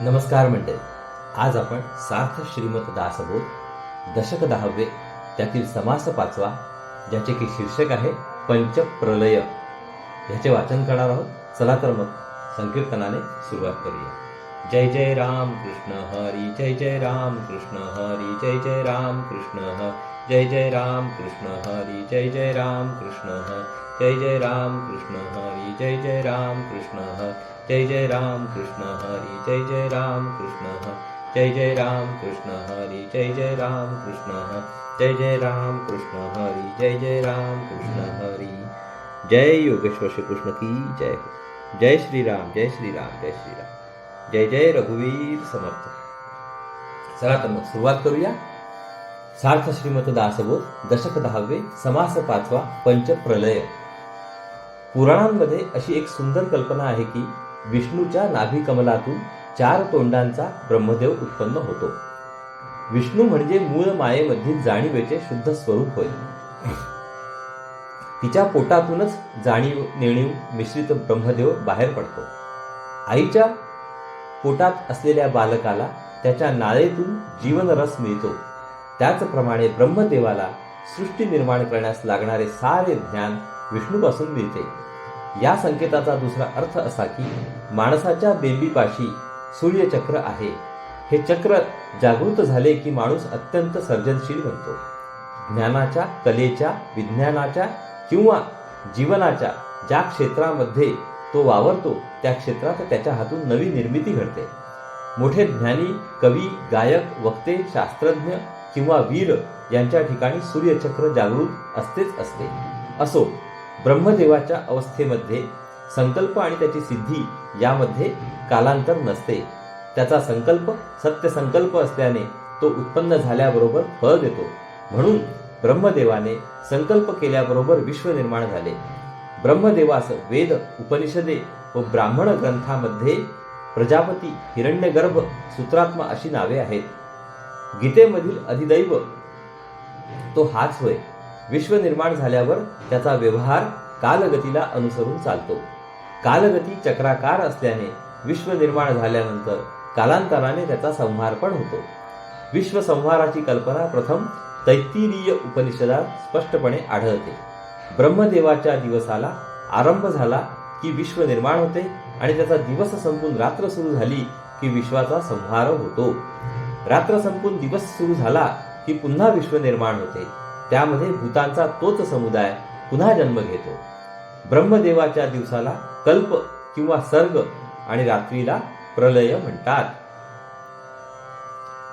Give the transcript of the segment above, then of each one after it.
नमस्कार मंडळी. आज आपण सार्थ श्रीमत दासबोध दशक 10वे त्यातील समास 5वा ज्याचे की शीर्षक आहे पंचप्रलय ह्याचे वाचन करणार आहोत. चला तर मग संकीर्तनाने सुरुवात करूया. जय जय राम कृष्ण हरी, जय जय राम कृष्ण हरी, जय जय राम कृष्ण हरी, जय जय राम कृष्ण हरी, जय जय राम कृष्ण हरी, जय जय राम कृष्ण हरी, जय जय राम कृष्ण हरी, जय जय राम कृष्ण हरी, जय जय राम कृष्ण हरी, जय जय राम कृष्ण हरी, जय जय राम कृष्ण हरी, जय जय राम कृष्ण हरी, जय जय राम कृष्ण हरी. जय योगेश्वर श्री कृष्ण की जय हो. जय श्री राम, जय श्री राम, जय श्री राम. जय जय रघुवीर समर्थ. चला तर मग सुरुवात करूया. सार्थ श्रीमत दासबोध दशक 10वे समास 5वा पंचप्रलय. पुराणांमध्ये अशी एक सुंदर कल्पना आहे की विष्णूच्या नाभी कमलातून 4 तोंडांचा ब्रह्मदेव उत्पन्न होतो. विष्णू म्हणजे मूळ मायेमधील जाणीवेचे शुद्ध स्वरूप होय. तिच्या पोटातूनच जाणीव नेणीव मिश्रित ब्रह्मदेव बाहेर पडतो. आईच्या पोटात असलेल्या बालकाला त्याच्या नाळेतून जीवनरस मिळतो. त्याचप्रमाणे ब्रह्मदेवाला सृष्टी निर्माण करण्यास लागणारे सारे ज्ञान विष्णूपासून मिळते. या संकेताचा दुसरा अर्थ असा की माणसाच्या बेंबीपाशी सूर्यचक्र आहे. हे चक्र जागृत झाले की माणूस अत्यंत सर्जनशील बनतो. ज्ञानाच्या, कलेच्या, विज्ञानाच्या किंवा जीवनाच्या ज्या क्षेत्रामध्ये तो वावरतो त्या क्षेत्रात त्याच्या हातून नवी निर्मिती घडते. मोठे ज्ञानी, कवी, गायक, वक्ते, शास्त्रज्ञ किंवा वीर यांच्या ठिकाणी सूर्यचक्र जागृत असतेच असते. असो, ब्रह्मदेवाच्या अवस्थेमध्ये संकल्प आणि त्याची सिद्धी यामध्ये कालांतर नसते. त्याचा संकल्प सत्यसंकल्प असल्याने तो उत्पन्न झाल्याबरोबर फळ देतो. म्हणून ब्रह्मदेवाने संकल्प केल्याबरोबर विश्व निर्माण झाले. ब्रह्मदेवास वेद, उपनिषदे व ब्राह्मण ग्रंथामध्ये प्रजापती, हिरण्यगर्भ, सूत्रात्मा अशी नावे आहेत. गीतेमधील अधिदैव तो हाच होय. विश्व निर्माण झाल्यावर त्याचा व्यवहार कालगतीला अनुसरून चालतो. कालगती चक्राकार असल्याने विश्व निर्माण झाल्यानंतर कालांतराने त्याचा संहार पण होतो. विश्वसंहाराची कल्पना प्रथम तैत्तिरीय उपनिषदात स्पष्टपणे आढळते. ब्रह्मदेवाच्या दिवसाला आरंभ झाला की विश्व निर्माण होते आणि त्याचा दिवस संपून रात्र सुरू झाली की विश्वाचा संहार होतो. रात्र संपून दिवस सुरू झाला की पुन्हा विश्व निर्माण होते. त्यामध्ये भूतांचा तोच समुदाय पुन्हा जन्म घेतो. ब्रह्मदेवाच्या दिवसाला कल्प किंवा सर्ग आणि रात्रीला प्रलय म्हणतात.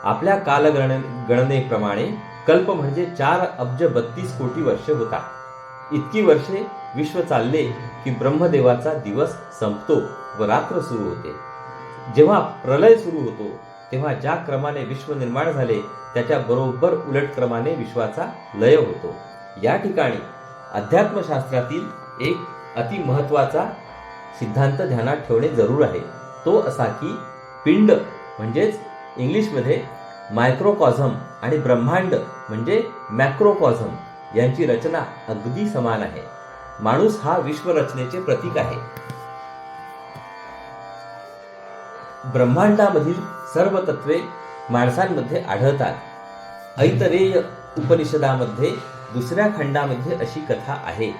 आपल्या कालगणनेप्रमाणे कल्प म्हणजे 4 अब्ज 32 कोटी वर्षे होतात. इतकी वर्षे विश्व चालले की ब्रह्मदेवाचा दिवस संपतो व रात्र सुरू होते. जेव्हा प्रलय सुरू होतो तेव्हा ज्या क्रमाने विश्व निर्माण झाले त्याच्या बरोबर उलट क्रमाने विश्वाचा लय होतो. या ठिकाणी अध्यात्मशास्त्रातील एक अति महत्वाचा सिद्धांत ध्यानात ठेवणे जरूर आहे. तो असा की पिंड म्हणजेच इंग्लिशमध्ये मायक्रोकॉझम आणि ब्रह्मांड म्हणजे मॅक्रोकॉझम यांची रचना अगदी समान आहे. माणूस हा विश्वरचनेचे प्रतीक आहे. ब्रह्मांडामधील सर्व तत्वे माणसांमध्ये आढळतात. ऐतरेय उपनिषदामध्ये 2ऱ्या खंडामध्ये अशी कथा आहे.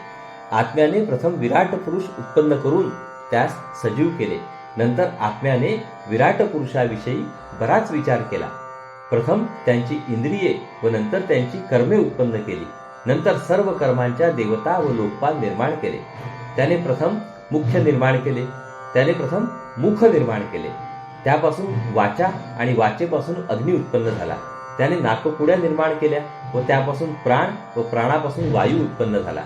आत्म्याने प्रथम विराट पुरुष उत्पन्न करून त्यास सजीव केले. नंतर आत्म्याने विराट पुरुषाविषयी बराच विचार केला. प्रथम त्यांची इंद्रिये व नंतर त्यांची कर्मे उत्पन्न केली. नंतर सर्व कर्मांच्या देवता व लोकपाल निर्माण केले. त्याने प्रथम मुख्य निर्माण केले. त्याने प्रथम मुख निर्माण केले. त्यापासून वाचा आणि वाचेपासून अग्नी उत्पन्न झाला. त्याने नाकपुड्या निर्माण केल्या व त्यापासून प्राण व प्राणापासून वायू उत्पन्न झाला.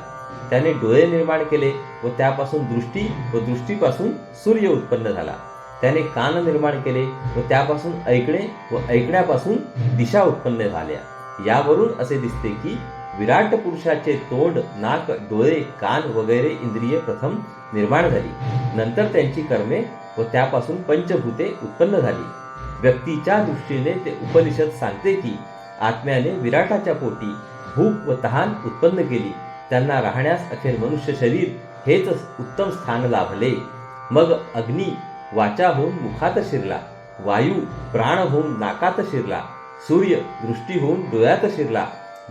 त्याने डोळे निर्माण केले व त्यापासून दृष्टी व दृष्टीपासून सूर्य उत्पन्न झाला. त्याने कान निर्माण केले व त्यापासून ऐकणे व ऐकण्यापासून दिशा उत्पन्न झाल्या. यावरून असे दिसते की विराट पुरुषाचे तोंड, नाक, डोळे, कान वगैरे इंद्रिये प्रथम निर्माण झाली. नंतर त्यांची कर्मे व त्यापासून पंचभूते उत्पन्न झाली. व्यक्तीच्या दृष्टीने ते उपनिषद सांगते की आत्म्याने विराटाच्या पोटी भूक व तहान उत्पन्न केली. त्यांना राहण्यास अखेर मनुष्य शरीर हेच उत्तम स्थान लाभले. मग अग्नी वाचा होऊन मुखात शिरला. वायू प्राण होऊन नाकात शिरला, सूर्य दृष्टी होऊन डोळ्यात शिरला,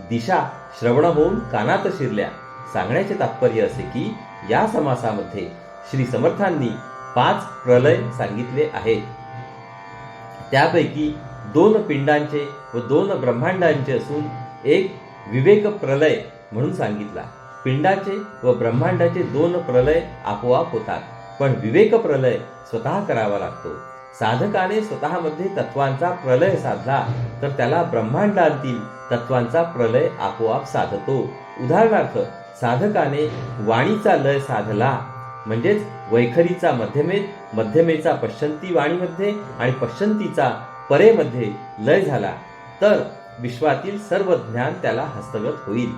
दिशा श्रवण होऊन कानात शिरल्या. सांगण्याचे तात्पर्य असे की या समासामध्ये श्री समर्थांनी 5 प्रलय सांगितले आहेत. त्यापैकी 2 पिंडांचे व 2 ब्रह्मांडांचे असून एक विवेक प्रलय म्हणून सांगितला. पिंडाचे व ब्रह्मांडाचे 2 प्रलय आपोआप होतात, पण विवेक प्रलय स्वतः करावा लागतो. साधकाने स्वतःमध्ये तत्वांचा प्रलय साधला तर त्याला ब्रह्मांडातील तत्वांचा प्रलय आपोआप साधतो. उदाहरणार्थ, साधकाने वाणीचा लय साधला म्हणजेच वैखरीचा मध्यमेत, मध्यमेचा पश्चंती वाणीमध्ये आणि पश्चंतीचा परेमध्ये लय झाला तर विश्वातील सर्व ज्ञान त्याला हस्तगत होईल.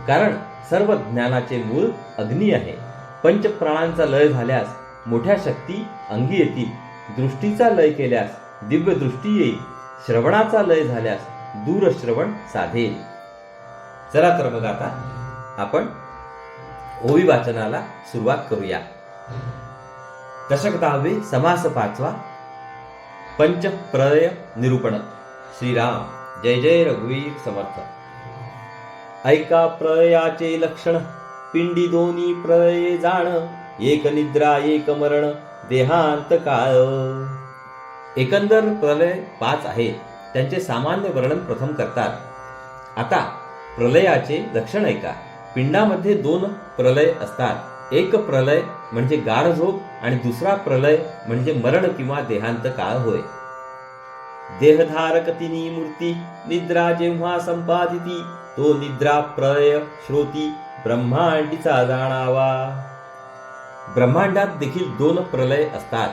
कारण सर्व ज्ञानाचे मूळ अग्नी आहे. पंचप्राणांचा लय झाल्यास मोठ्या शक्ती अंगी येतील. दृष्टीचा लय केल्यास दिव्य दृष्टी येईल. श्रवणाचा लय झाल्यास दूरश्रवण साधेल. चला तर मग आता आपण ओवी वाचनाला सुरुवात करूया. दशक 10 समास 5 पंचप्रलय निरूपण. श्रीराम जय जय रघुवीर समर्थ. ऐका प्रलयाचे लक्षण, पिंडी दोन्ही प्रलये जाण, एक निद्रा एक मरण, देहांत काळ. एकंदर प्रलय 5 आहेत. त्यांचे सामान्य वर्णन प्रथम करतात. आता प्रलयाचे लक्षण ऐका. पिंडामध्ये 2 प्रलय असतात. एक प्रलय म्हणजे गाढ झोप आणि दुसरा प्रलय म्हणजे मरण किंवा देहांत काळ होय. देहधारक तिनी मूर्ती, निद्रा जेव्हा संपादिती, तो निद्रा प्रलय श्रोती, ब्रह्मांडीचा जाणावा. ब्रह्मांडात देखील 2 प्रलय असतात.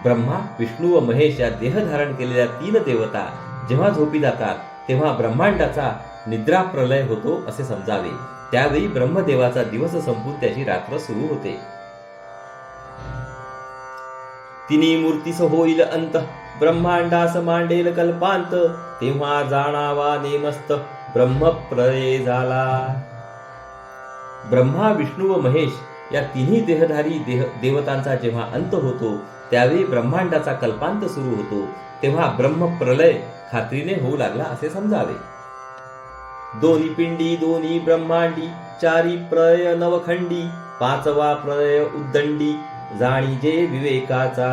ब्रह्मा, विष्णू व महेश या देह धारण केलेल्या 3 देवता जेव्हा झोपी जातात तेव्हा ब्रह्मांडाचा निद्रा प्रलय होतो असे समजावे. त्यावेळी ब्रह्मदेवाचा दिवस संपून त्याची रात्र सुरू होते. तिनी मूर्तीस होईल अंत, ब्रह्मांडास मांडेल कल्पांत, तेव्हा जाणावा नेमस्त, ब्रह्मप्रलय झाला. ब्रह्मा, विष्णू व महेश या तिन्ही देहधारी देवतांचा जेव्हा अंत होतो त्यावेळी ब्रह्मांडाचा कल्पांत सुरू होतो. तेव्हा ब्रह्मप्रलय खात्रीने होऊ लागला असे समजावे. दोन्ही पिंडी दोन्ही ब्रह्मांडी, 4 प्रलय नवखंडी, 5वा प्रलय उद्दंडी, जाणीजे विवेकाचा.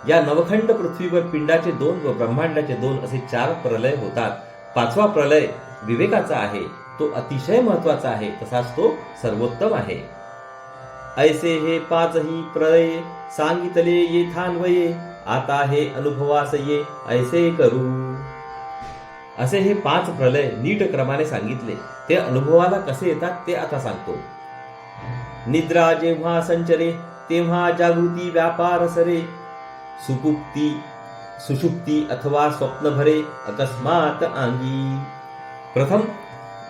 या नवखंड पृथ्वीवर पिंडाचे 2 व ब्रह्मांडाचे 2 असे 4 प्रलय होतात. 5वा प्रलय विवेकाचा आहे. तो अतिशय महत्वाचा आहे, तसाच तो सर्वोत्तम आहे. ऐसे हे 5ही प्रलये सांगितले येथान्वये, आता हे अनुभवास ये ऐसे करू. असे हे 5 प्रलय नीट क्रमाने सांगितले. ते अनुभवाला कसे येतात ते आता सांगतो. निद्रा जेव्हा संचरे, तेव्हा जागृती व्यापार सरे, सुषुप्ती अथवा स्वप्न भरे, अकस्मात अंगी. प्रथम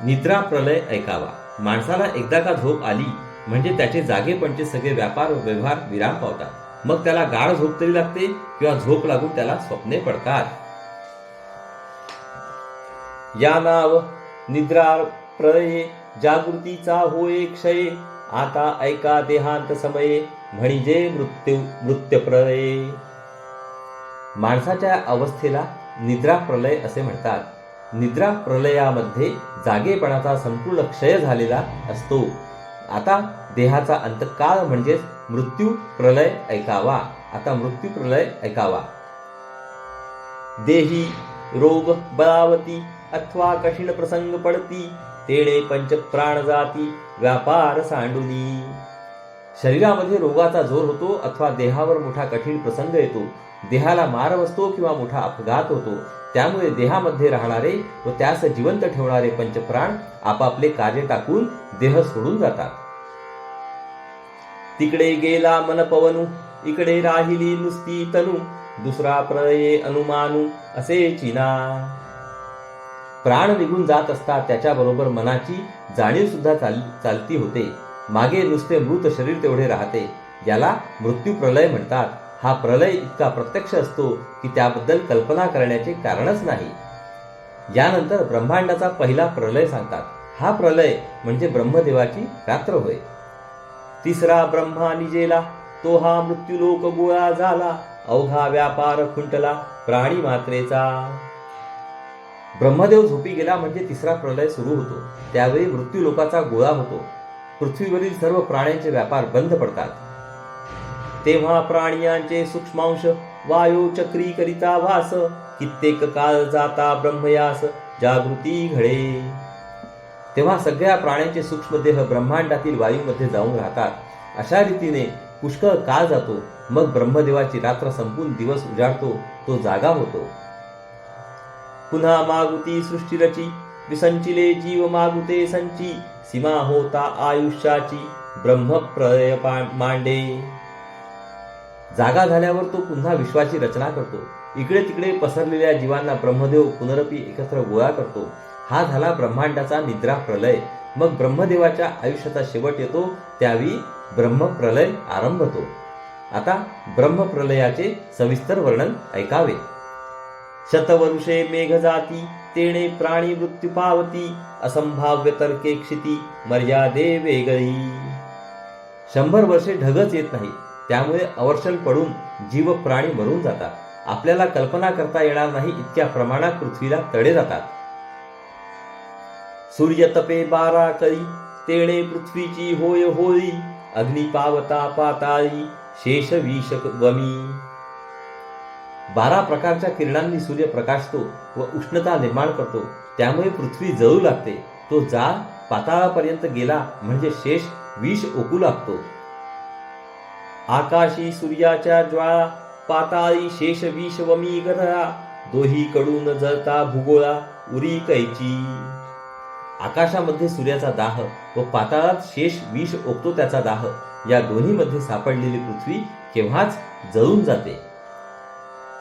निद्रा प्रलय ऐकावा. माणसाला एकदा का झोप आली म्हणजे त्याचे जागेपणचे सगळे व्यापार व व्यवहार विराम पावतात. मग त्याला गाढ झोप तरी लागते किंवा झोप लागून त्याला स्वप्ने पडतात. या नाव निद्रा प्रलये, जागृतीचा होय क्षय, आता ऐका देहांत समये, म्हणजे मृत्यू प्रलय. माणसाच्या अवस्थेला निद्रा प्रलय असे म्हणतात. निद्रा प्रलयामध्ये जागेपणाचा संपूर्ण क्षय झालेला असतो. आता देहाचा अंतकाळ म्हणजेच मृत्यू प्रलय ऐकावा. आता मृत्यू प्रलय ऐकावा. देही रोग बळावती, अथवा कठीण प्रसंग पडती, तेणे पंच प्राण जाती, व्यापार सांडुनी. शरीरामध्ये रोगाचा जोर होतो अथवा देहावर मोठा कठीण प्रसंग येतो. देहाला मार बसतो किंवा मोठा अपघात होतो. त्यामुळे देहामध्ये राहणारे व त्यास जिवंत ठेवणारे पंचप्राण आपापले कार्य टाकून देह सोडून जातात. तिकडे गेला मन पवनू, इकडे राहिली नुसती तनू, दुसरा प्रलये अनुमानू, असे चिना. प्राण निघून जात असतात त्याच्याबरोबर मनाची जाणीव सुद्धा चालती होते. मागे नुसते मृत शरीर तेवढे राहते. याला मृत्यू प्रलय म्हणतात. हा प्रलय इतका प्रत्यक्ष असतो की त्याबद्दल कल्पना करण्याचे कारणच नाही. यानंतर ब्रह्मांडाचा पहिला प्रलय सांगतात. हा प्रलय म्हणजे ब्रह्मदेवाची रात्र होय. तिसरा ब्रह्मा निजेला, तो हा मृत्यूलोक गोळा झाला, अवघा व्यापार खुंटला प्राणी मात्रेचा. ब्रह्मदेव झोपी गेला म्हणजे तिसरा प्रलय सुरू होतो. त्यावेळी मृत्यू लोकाचा गोळा होतो. पृथ्वीवरील सर्व प्राण्यांचे व्यापार बंद पडतात. तेव्हा प्राणियांचे सूक्ष्मांश वायू चक्री करिता वास, कित्येक काळ जाता ब्रह्मयास जागृती घडे. तेव्हा सगळ्या प्राण्यांचे सूक्ष्म देह ब्रह्मांडातील वायूमध्ये जाऊन राहतात. अशा रीतीने पुष्कळ काळ जातो. मग ब्रह्मदेवाची रात्र संपून दिवस उजाडतो. तो जागा होतो. पुन्हा मागुती सृष्टी रची, विसंचिले जीव मागुते संची, सीमा होता आयुष्याची ब्रह्मप्रलय मांडे. जागा झाल्यावर तो पुन्हा विश्वाची रचना करतो. इकडे तिकडे पसरलेल्या जीवांना ब्रह्मदेव पुनरपी एकत्र गोळा करतो. हा झाला ब्रह्मांडाचा निद्रा प्रलय. मग ब्रह्मदेवाच्या आयुष्याचा शेवट येतो. त्यावेळी ब्रह्मप्रलय आरंभतो. आता ब्रह्मप्रलयाचे सविस्तर वर्णन ऐकावे. शतवरुषे मेघ जाती, तेणे प्राणी मृत्यू पावती, असंभाव्य तर्के क्षिती मर्यादे वेगळी. 100 वर्षे ढगच येत नाही. त्यामुळे अवर्षण पडून जीव प्राणी मरून जातात. आपल्याला कल्पना करता येणार नाही इतक्या प्रमाणात पृथ्वीला तडे जातात. सूर्य तपे 12 कळी, तेणे पृथ्वीची होय होळी, अग्नी पावता पाताळी, शेष विष वमी. 12 प्रकारच्या किरणांनी सूर्य प्रकाशतो व उष्णता निर्माण करतो. त्यामुळे पृथ्वी जळू लागते. तो जाळ पाताळापर्यंत गेला म्हणजे शेष विष ओकू लागतो. आकाशी सूर्याच्या ज्वाळा, पाताळी शेष विष वमी गरळा, दोही कडून जळता भूगोळा उरी कैची. आकाशामध्ये सूर्याचा दाह व पाताळात शेष विष ओकतो त्याचा दाह, या दोन्हीमध्ये सापडलेली पृथ्वी केव्हाच जळून जाते.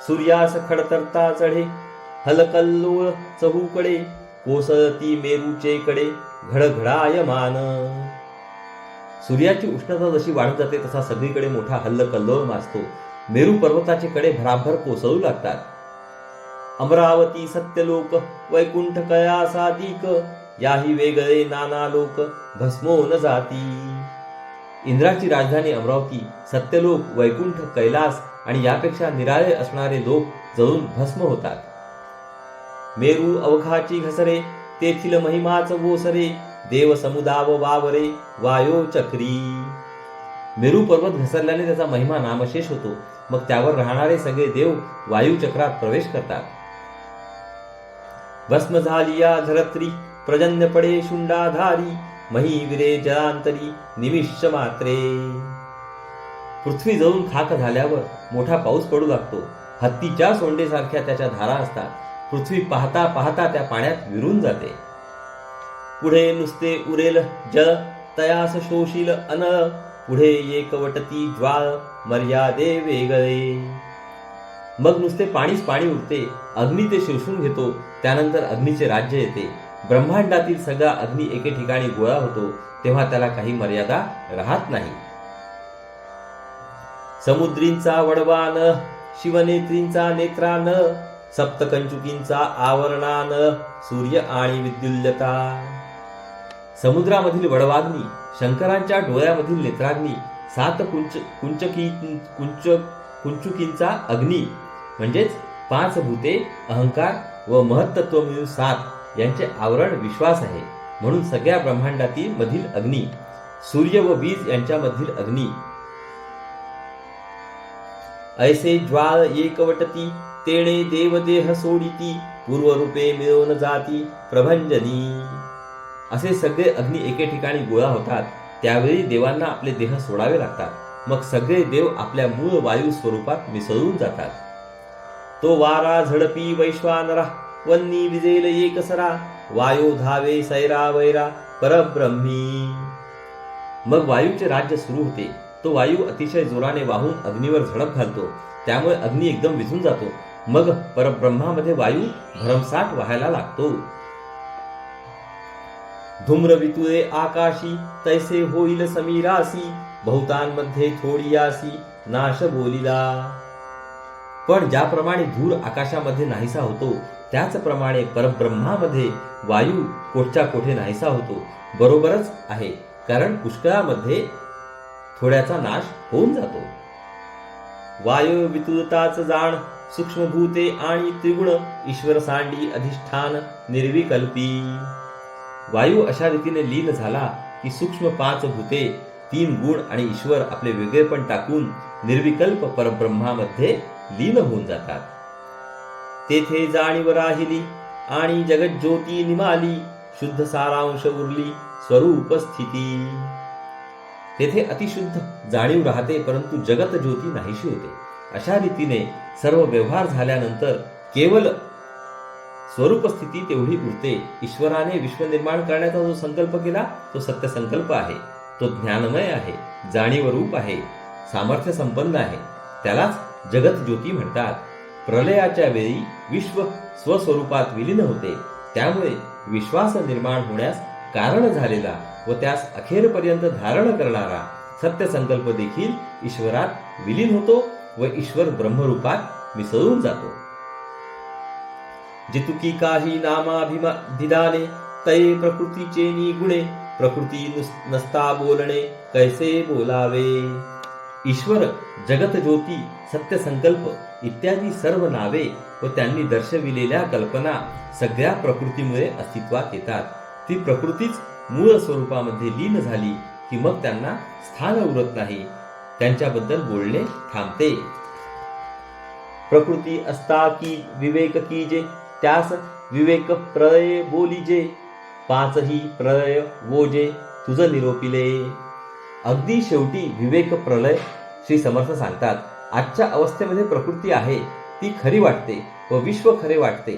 सूर्यास खडतरता चढे, हलकल्लोळ चहूकडे, कोसळती मेरूचे कडे घडघडायमान. सूर्याची उष्णता जशी वाढत जाते तसा सगळीकडे मोठा हल्लकल्लोळ माजतो. मेरू पर्वताचे कडे भराभर कोसळू लागतात. अमरावती सत्यलोक, वैकुंठ कयासादिक, याही वेगळे नाना लोक भस्मोन जाती. इंद्राची राजधानी अमरावती, सत्यलोक, वैकुंठ, कैलास आणि यापेक्षा निराळे असणारे लोक जळून भस्म होतात. मेरू अवघाची घसरे, तेथील महिमाच ओसरे, देव समुदाव वावरे वायो चक्री. मेरू पर्वत घसरल्याने त्याचा महिमा नामशेष होतो. मग त्यावर राहणारे सगळे देव वायुचक्रात प्रवेश करतात. भस्म झाली या धरत्री, प्रजन्य पडे शुंडाधारी, मही विरे जलांतरी निमिष मात्रे. पृथ्वी जळून खाक झाल्यावर मोठा पाऊस पडू लागतो. हत्तीच्या सोंडेसारख्या त्याच्या धारा असतात. पृथ्वी पाहता पाहता त्या पाण्यात विरून जाते. पुढे नुसते उरेल जळ, तयास शोषील अनळ, पुढे एकवटती ज्वाळ मर्यादे वेगळे. मग नुसते पाणीच पाणी उरते. अग्नी ते शोषून घेतो. त्यानंतर अग्नीचे राज्य येते. ब्रह्मांडातील सगळा अग्नी एके ठिकाणी गोळा होतो. तेव्हा त्याला काही मर्यादा राहत नाही. समुद्रींचा वडवान, शिवनेत्रींचा नेत्रान, सप्तकंचुकींचा आवरणान, सूर्य आणि विद्युल्यता. समुद्रामधील वडवाग्नी, शंकरांच्या डोळ्यामधील नेत्राग्नी, 7 कुंचुकींचा अग्नी म्हणजेच 5 भूते, अहंकार व महत्त्व मिळून 7 यांचे आवरण विश्वास आहे. म्हणून सगळ्या ब्रह्मांडातील मधील अग्नी, सूर्य व वीज यांच्यामधील अग्नी. ऐसे ज्वाळ एकवटती, तेणे देवदेह सोडिती, पूर्वरूपे मिळवून जाती प्रभंजनी. असे सगळे अग्नी एके ठिकाणी गोळा होतात. त्यावेळी देवांना आपले देह सोडावे लागतात. मग सगळे देव आपल्या मूळ वायू स्वरूपात मिसळून जातात. तो वारा झडपी वैश्वानरा, वन्नी विजेल एकसरा, वायू धावे सैरा वैरा परब्रह्मी. मग वायूचे राज्य सुरू होते. तो वायू अतिशय जोराने वाहून अग्नीवर झडप घालतो. त्यामुळे अग्नी एकदम विझून जातो. मग परब्रह्मामध्ये वायू भरमसाठ व्हायला लागतो. धूम्र वितुळे आकाशी, तैसे होईल समीरासी, बहुतांमध्ये थोडियासी नाश बोलिला. पण ज्याप्रमाणे धूर आकाशामध्ये नाहीसा होतो, त्याचप्रमाणे परब्रह्मामध्ये वायू कोठच्या कोठे नाहीसा होतो. बरोबरच आहे, कारण पुष्कळामध्ये थोड्याचा नाश होऊन जातो. वायू वितुरताच जाण सूक्ष्मभूते आणि त्रिगुण ईश्वर सांडी अधिष्ठान निर्विकल्पी. वायू अशा रीतीने लीन झाला की सूक्ष्म 5 भूते, 3 गुण आणि ईश्वर आपले वेगळेपण टाकून निर्विकल्प परब्रह्मामध्ये लीन होऊन जातात. तेथे जाणीव राहिली आणि जगज्योती निमाली, शुद्ध सारांश उरली स्वरूप स्थिती. तेथे अतिशुद्ध जाणीव राहते, परंतु जगत ज्योती नाहीशी होते. अशा रीतीने सर्व व्यवहार झाल्यानंतर केवळ स्वरूप स्थिती तेवढी उरते. ईश्वराने विश्व निर्माण करण्याचा जो संकल्प केला तो सत्य संकल्प आहे. तो ज्ञानमय आहे, जाणीव रूप आहे, सामर्थ्य संपन्न आहे. त्यालाच जगत ज्योती म्हणतात. प्रलयाच्या वेळी विश्व स्वस्वरूपात विलीन होते. त्यामुळे विश्वास निर्माण होण्यास कारण झालेला व त्यास अखेरपर्यंत धारण करणारा सत्य संकल्प देखील ईश्वरात विलीन होतो व ईश्वर ब्रह्मरूपात मिसळून जातो. जितुकी काही नामाभिधाने तये प्रकृतीचे निगुणे, प्रकृती नसता बोलणे कैसे बोलावे. ईश्वर, जगत ज्योती, सत्य संकल्प इत्यादी सर्व नावे व त्यांनी दर्शविलेल्या कल्पना सगळ्या प्रकृतीमुळे अस्तित्वात येतात. ती प्रकृतीच मूळ स्वरूपामध्ये लीन झाली की मग त्यांना स्थान उरत नाही, त्यांच्याबद्दल बोलणे थांबते. प्रकृती असता की विवेक कीजे, त्यास विवेक प्रलय बोलीजे, 5ही प्रलय वोजे तुझ निरोपिले. अगदी शेवटी विवेक प्रलय श्री समर्थ सांगतात. आजच्या अवस्थेमध्ये प्रकृती आहे ती खरी वाटते व विश्व खरे वाटते.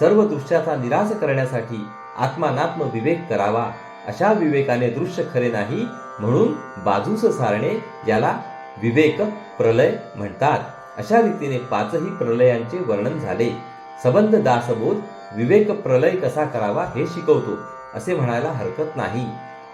सर्व दृश्याचा निराश करण्यासाठी आत्मानात्म विवेक करावा. अशा विवेकाने दृश्य खरे नाही म्हणून बाजूस सारणे याला विवेक प्रलय म्हणतात. अशा रीतीने 5ही प्रलयांचे वर्णन झाले. संबंध दासबोध विवेक प्रलय कसा करावा हे शिकवतो असे म्हणायला हरकत नाही.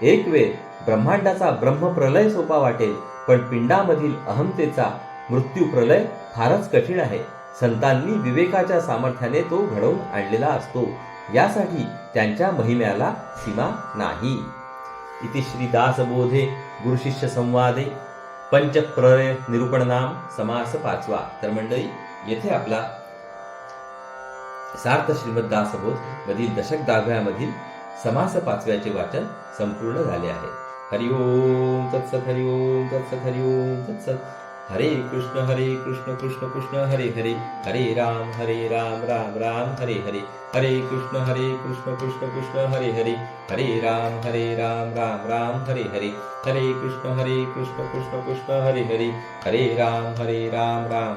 एक वेळ ब्रह्मांडाचा ब्रह्मप्रलय सोपा वाटेल, पण पिंडामधील अहमतेचा मृत्यू प्रलय फारच कठीण आहे. संतांनी विवेकाच्या सामर्थ्याने तो घडवून आणलेला असतो. यासाठी त्यांच्या महिम्याला सीमा नाही. इति श्री दासबोधे गुरुशिष्य संवादे पंचप्रलय निरूपण नाम समास 5वा. तर मंडळी, येथे आपला सार्थ श्रीमद दासबोध मधील दशक 10व्या मधील समास 5व्याचे वाचन संपूर्ण झाले आहे. हरि ओम तत्सत. हरि ओम तत्सत. हरि ओम तत्सत. हरे कृष्ण कृष्ण कृष्ण हरे हरे, हरे राम राम राम हरे हरे, हरे कृष्ण कृष्ण कृष्ण हरे हरे, हरे राम राम हरे हरे, हरे कृष्ण कृष्ण कृष्ण हरे हरे, हरे राम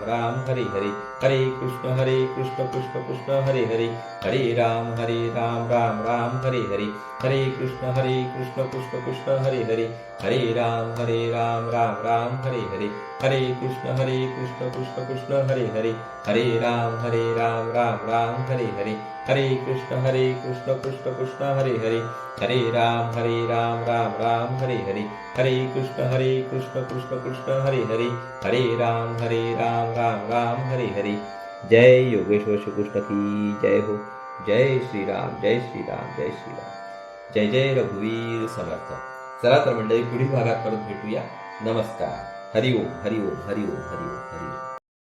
राम हरे हरे, हरे कृष्ण कृष्ण कृष्ण हरे हरे, हरे राम राम हरे हरे, हरे कृष्ण कृष्ण कृष्ण हरे हरे, हरे राम राम हरे हरे, हरे कृष्ण कृष्ण कृष्ण हरे हरे, हरे राम राम हरे हरे, हरे कृष्ण कृष्ण कृष्ण हरे हरे, हरे राम राम हरे हरे, हरे कृष्ण कृष्ण कृष्ण हरे हरे, हरे राम राम हरे हरे. जय योगेश्वर श्री कृष्ण की जय हो. जय श्रीराम, जय श्रीराम, जय श्रीराम. जय जय रघुवीर समर्थ. चला तर मंडळी, पुढील भागात परत भेटूया. नमस्कार. हरि ओम, हरि ओम, हरि ओम, हरि ओम, हरि ओम.